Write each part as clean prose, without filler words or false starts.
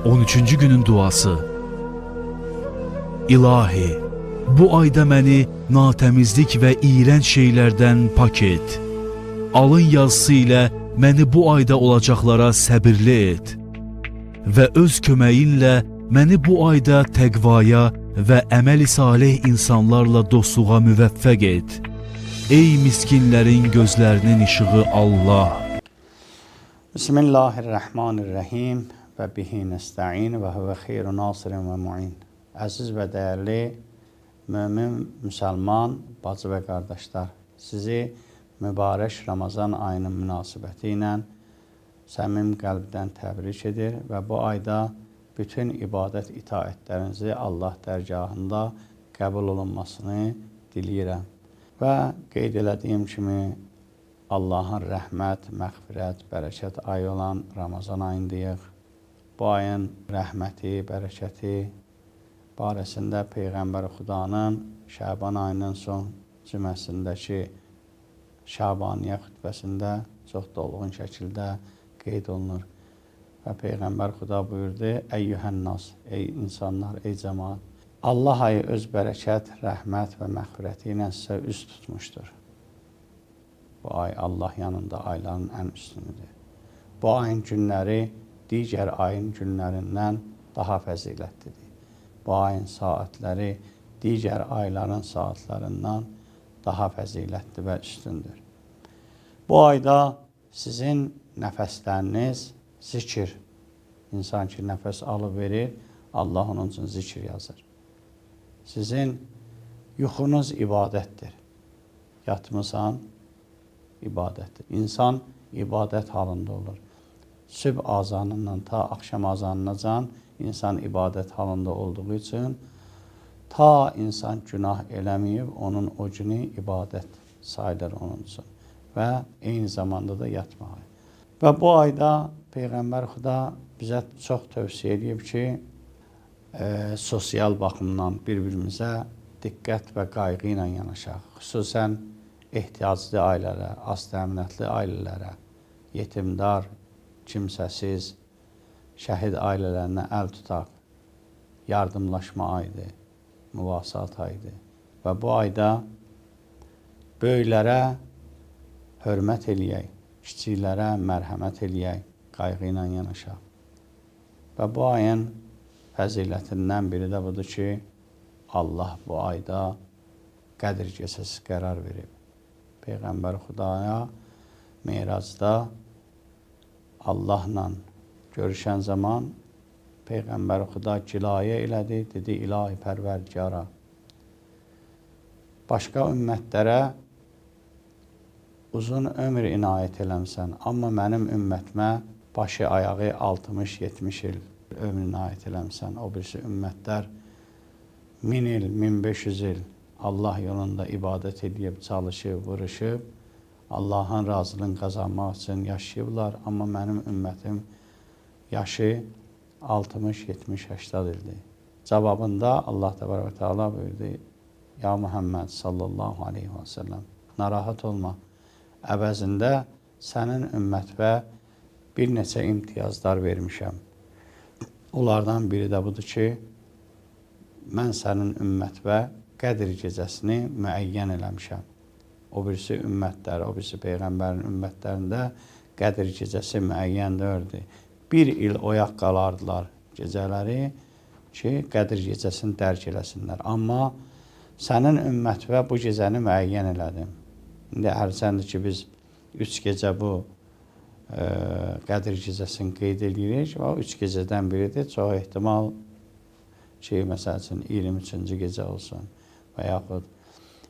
13-cü günün duası. İlahi, bu ayda məni natəmizlik və iyrənc şeylərdən pak et. Alın yazısı ilə məni bu ayda olacaqlara səbirli et. Və öz köməyinlə məni bu ayda təqvaya və əməl-i salih insanlarla dostluğa müvəffəq et. Ey miskinlərin gözlərinin işığı Allah! Bismillahirrahmanirrahim və bihi nəstəin və huvə xeyru nasirin və mu'in. Əziz və dəyərli mömin, müsəlman, bacı və qardaşlar, sizi mübarək Ramazan ayının münasibəti ilə səmim qəlbdən təbrik edir və bu ayda bütün ibadət itaətlərinizi Allah dərgahında qəbul olunmasını diləyirəm. Və qeyd elədiyim kimi Allahın rəhmət, məğfirət, bərəkət ayı olan Ramazan ayındayıq. Bu ayın rəhməti, bərəkəti barəsində Peyğəmbər Xudanın Şaban ayının son cüməsindəki Şabaniyə xütbəsində çox dolğun şəkildə qeyd olunur. Və Peyğəmbər Xuda buyurdu, Əyyühənnas, ey insanlar, ey cəmaat, Allah ayı öz bərəkət, rəhmət və məğfirəti ilə sizə üz tutmuşdur. Bu ay Allah yanında ayların ən üstünüdür. Bu ayın günləri digər ayın günlərindən daha fəzilətlidir. Bu ayın saatləri digər ayların saatlarından daha fəzilətli və üstündür. Bu ayda sizin nəfəsləriniz zikir. İnsan ki, nəfəs alıb verir, Allah onun üçün zikir yazır. Sizin yuxunuz ibadətdir. Yatmısan, ibadətdir. İnsan ibadət halında olur. Sübh azanından ta axşam azanınacan insan ibadət halında olduğu üçün ta insan günah eləməyib, onun o günü ibadət sayılır onun üçün və eyni zamanda da yatmağı. Və bu ayda Peyğəmbər Xuda bizə çox tövsiyə edib ki, sosial baxımdan bir-birimizə diqqət və qayğı ilə yanaşaq. Xüsusən ehtiyaclı ailələrə, az təminatlı ailələrə, yetimdar, kimsəsiz, şəhid ailələrinə əl tutaq. Yardımlaşma ayıdır, müvasat ayıdır. Və bu ayda böyüklərə hörmət eləyək, kiçiklərə mərhəmət eləyək, qayğı ilə yanaşaq. Və bu ayın fəzilətindən biri də budur ki, Allah bu ayda Qədir gecəsi qərar verib. Peyğəmbər Xudaya Meyracda Allahla görüşən zaman Peyğəmbər Xuda gilayə elədi, dedi ilahi pərvərdigara. Başqa ümmətlərə uzun ömür inayət eləmsən, amma mənim ümmətimə başı ayağı 60-70 il ömür inayət eləmsən. O birisi ümmətlər 1000 il, 1500 il Allah yolunda ibadət edib, çalışıb, vuruşub, Allahın razılığını qazanmaq üçün yaşayıblar. Amma mənim ümmətim yaşı 60, 70, 80 ildir. Cavabında Allah təbarək və teala buyurdu, Ya Muhammed sallallahu aleyhi və səlləm, narahat olma, əvəzində sənin ümmətvə bir neçə imtiyazlar vermişəm. Onlardan biri də budur ki, mən sənin ümmətvə Qədir gecəsini müəyyən eləmişəm. O birisi ümmətlər, o birisi Peyğəmbərin ümmətlərində Qədir gecəsi müəyyən deyildi. Bir il oyaq qalardılar gecələri ki, Qədir gecəsini dərk eləsinlər. Amma sənin ümmətvə bu gecəni müəyyən elədim. İndi hərçəndir ki, biz 3 gecə bu Qədir gecəsini qeyd edirik və o 3 gecədən biridir. Çox ehtimal ki, məsəl üçün 23-cü gecə olsun və yaxud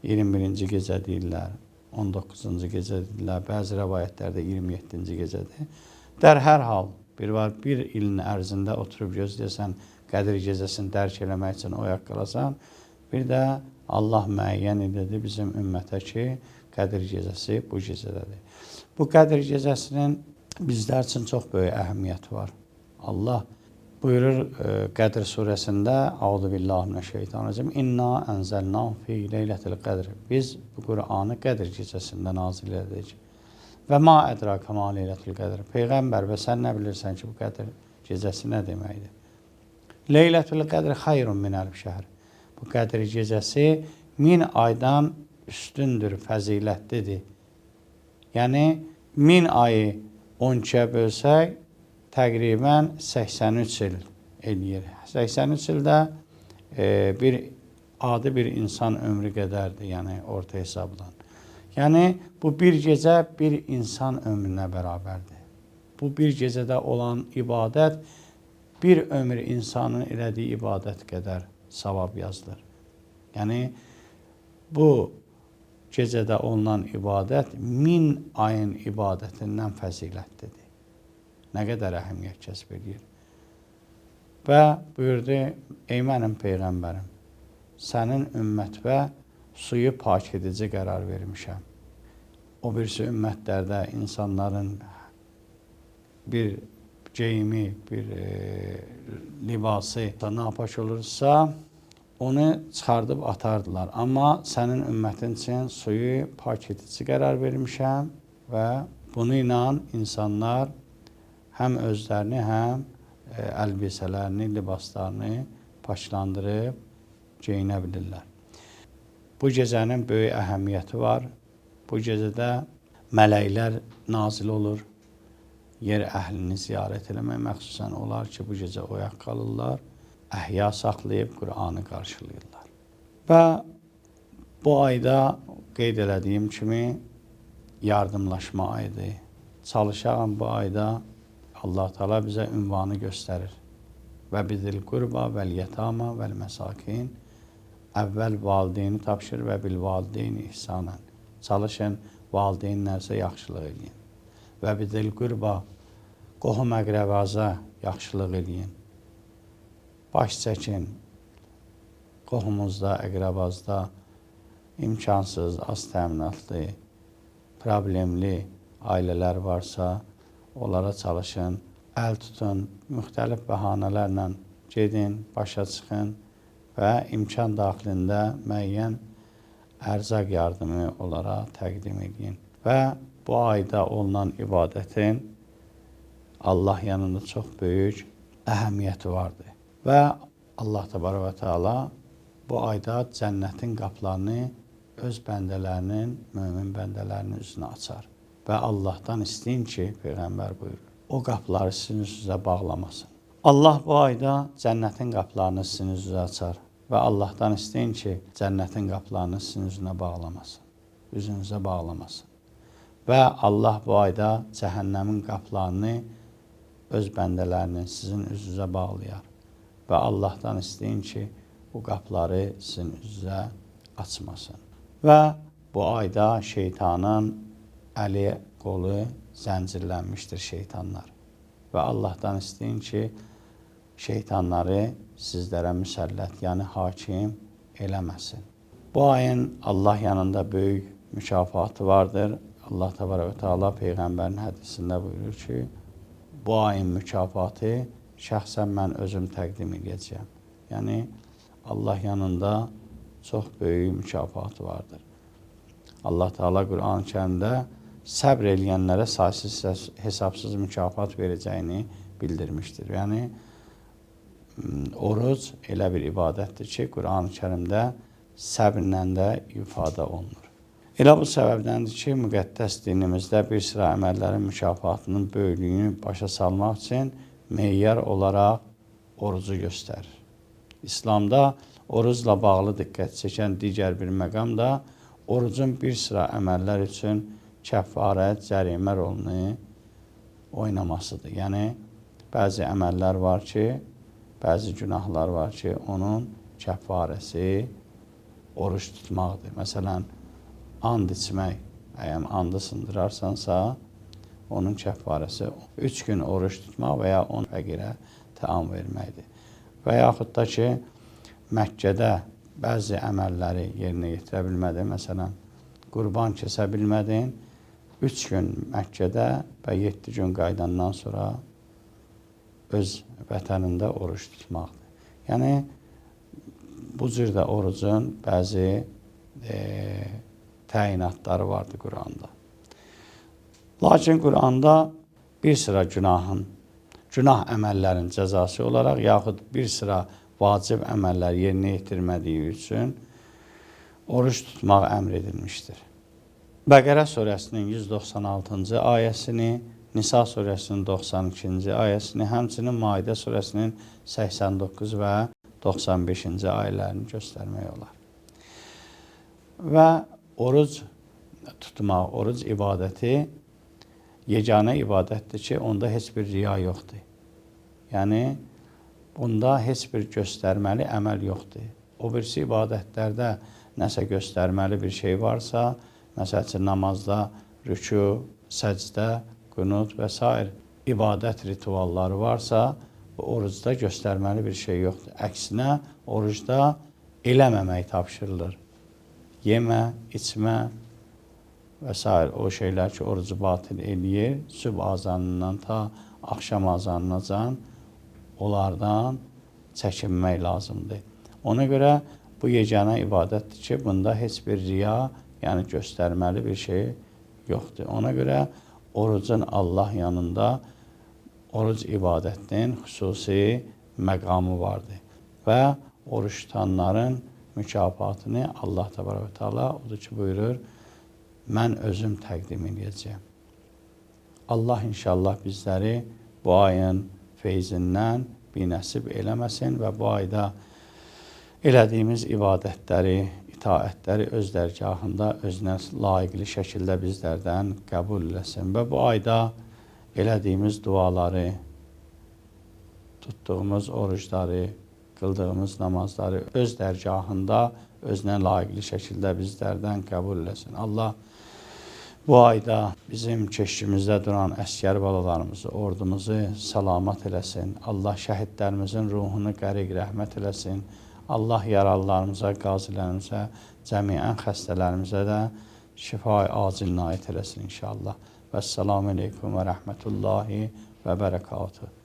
21-ci gecə deyirlər, 19-cu gecə deyirlər, bəzi rəvayətlərdə 27-ci gecədir. Hər hal, bir ilin ərzində oturub gözləyəsən, Qədir gecəsini dərk eləmək üçün oyaq qalasan, bir də Allah müəyyən edir bizim ümmətə ki, Qədir gecəsi bu gecədədir. Bu Qədir gecəsinin bizlər üçün çox böyük əhəmiyyəti var. Allah buyurur Qədr surəsində Əuzubillahimineşşeytanirracim İnna ənzəlnahu fi leylətil qədr. Biz bu Qur'anı Qədr gecəsində nazil edirik. Və ma ədraka ma leylətil qədr. Peyğəmbər və sən nə bilirsən ki, bu Qədr gecəsi nə deməkdir? Leylətul qədr xayrun min əlf şəhr. Bu Qədr gecəsi 1000 aydan üstündür, fəzilətlidir. Yəni 1000 ayı 12-yə bölsək təqribən 83 il eləyir. 83 ildə bir adi bir insan ömrü qədərdir, yəni orta hesabla. Yəni bu bir gecə bir insan ömrünə bərabərdir. Bu bir gecədə olan ibadət bir ömür insanın elədiyi ibadət qədər savab yazılır. Yəni bu gecədə olunan ibadət 1000 ayın ibadətindən fəzilətlidir. Nə qədər əhəmiyyət kəsb edir. Və buyurdu, ey mənim Peyğəmbərim, sənin ümmətvə suyu pak edici qərar vermişəm. O birisi ümmətlərdə insanların bir geyimi, bir libası napaş olursa, onu çıxardıb atardılar. Amma sənin ümmətin üçün suyu pak edici qərar vermişəm və bunu ilə insanlar həm özlərini, həm əlbisələrini, libaslarını paklandırıb geyinə bilirlər. Bu gecənin böyük əhəmiyyəti var. Bu gecədə mələklər nazil olur. Yer əhlini ziyarət eləmək məxsusən olar ki, bu gecə oyaq qalırlar, əhya saxlayıb Qur'anı qarşılayırlar. Və bu ayda qeyd elədiyim kimi yardımlaşma ayıdır. Çalışağım bu ayda Allah Teala bizə ünvanı göstərir. Və bizil qurba vəl yətama vəl məsakin. Əvvəl valideyni tapşır və bil valideyni ihsanən. Çalışın, valideynlərsə yaxşılıq edin. Və bizil qurba, qohum əqrəbaza yaxşılıq edin. Baş çəkin, qohumuzda, əqrəbazda imkansız, az təminatlı, problemli ailələr varsa, onlara çalışın, əl tutun, müxtəlif bəhanələrlə gedin, başa çıxın və imkan daxilində müəyyən ərzaq yardımı onlara təqdim edin. Və bu ayda olunan ibadətin Allah yanında çox böyük əhəmiyyəti vardır. Və Allah Təbarək və Teala bu ayda cənnətin qapılarını öz bəndələrinin, mömin bəndələrinin üzünə açar. Və Allahdan istəyin ki, Peyğəmbər buyurur, o qapıları sizin üzünüzə bağlamasın. Allah bu ayda cənnətin qapılarını sizin üzünüzə açar. Və Allahdan istəyin ki, cənnətin qapılarını sizin üzünə bağlamasın, üzünüzə bağlamasın. Və Allah bu ayda cəhənnəmin qapılarını öz bəndələrinin sizin üzünüzə bağlayar. Və Allahdan istəyin ki, bu qapıları sizin üzünüzə açmasın. Və bu ayda şeytanın əli, qolu zəncirlənmişdir şeytanlar. Və Allahdan istəyin ki, şeytanları sizlərə müsəllət, yəni hakim eləməsin. Bu ayın Allah yanında böyük mükafatı vardır. Allah Təbarək və Teala Peyğəmbərin hədisində buyurur ki, bu ayın mükafatı şəxsən mən özüm təqdim edəcəyəm. Yəni, Allah yanında çox böyük mükafatı vardır. Allah Teala Qur'an-ı Kərimdə səbr eləyənlərə saysız hesabsız mükafat verəcəyini bildirmişdir. Yəni, oruc elə bir ibadətdir ki, Qur'an-ı Kərimdə səbrlə də ifadə olunur. Elə bu səbəbdəndir ki, müqəddəs dinimizdə bir sıra əməllərin mükafatının böyüklüyünü başa salmaq üçün meyyar olaraq orucu göstərir. İslamda orucla bağlı diqqət çəkən digər bir məqam da orucun bir sıra əməllər üçün kəffarət, cərimə rolunu oynamasıdır. Yəni, bəzi əməllər var ki, bəzi günahlar var ki, onun kəffarəsi oruç tutmaqdır. Məsələn, and içmək, əgər andı sındırarsansa, onun kəffarəsi 3 gün oruç tutmaq və ya 10 fəqirə təam verməkdir. Və yaxud da ki, Məkkədə bəzi əməlləri yerinə yetirə bilmədin, məsələn, qurban kəsə bilmədin, 3 gün Məkkədə və 7 gün qaydandan sonra öz vətənində oruç tutmaqdır. Yəni, bu cür də orucun bəzi təyinatları vardır Quranda. Lakin Quranda bir sıra günahın günah əməllərin cəzası olaraq, yaxud bir sıra vacib əməllər yerinə yetirmədiyi üçün oruç tutmaq əmr edilmişdir. Bəqərə surəsinin 196-cı ayəsini, Nisa surəsinin 92-ci ayəsini, həmçinin Maidə surəsinin 89 və 95-ci ayələrini göstərmək olar. Və oruc tutmaq, oruc ibadəti yeganə ibadətdir ki, onda heç bir riya yoxdur. Yəni, bunda heç bir göstərməli əməl yoxdur. O birisi ibadətlərdə nəsə göstərməli bir şey varsa, məsəl üçün namazda rükû, səcdə, qunut və s. ibadət ritualları varsa, bu orucda göstərməli bir şey yoxdur. Əksinə, orucda eləməmək tapşırılır. Yemə, içmə və s. o şeylər ki, orucu batil eləyir, sübh azanından ta axşam azanınacan onlardan çəkinmək lazımdır. Ona görə bu yeganə ibadətdir ki, bunda heç bir riya, yəni göstərməli bir şey yoxdur. Ona görə orucun Allah yanında oruc ibadətinin xüsusi məqamı vardır. Və oruç tutanların mükafatını Allah təbarək və təala odur ki, buyurur, mən özüm təqdim edəcəyəm. Allah inşallah bizləri bu ayın feyzindən binəsib eləməsin və bu ayda elədiyimiz ibadətləri, itaətləri öz dərgahında özünə layiqli şəkildə bizlərdən qəbul eləsin. Və bu ayda elədiyimiz duaları, tutduğumuz orucları, qıldığımız namazları öz dərgahında özünə layiqli şəkildə bizlərdən qəbul eləsin. Allah bu ayda bizim keşkimizdə duran əsgər balalarımızı, ordumuzu salamat eləsin. Allah şəhidlərimizin ruhunu qəriq rəhmət eləsin. Allah yaralılarımıza, qazilərimizə, cəmiən xəstələrimizə də şifa-i acil inayət eləsin inşallah. Vəssalamu aleykum və rəhmətullahi və bərəkatuhu.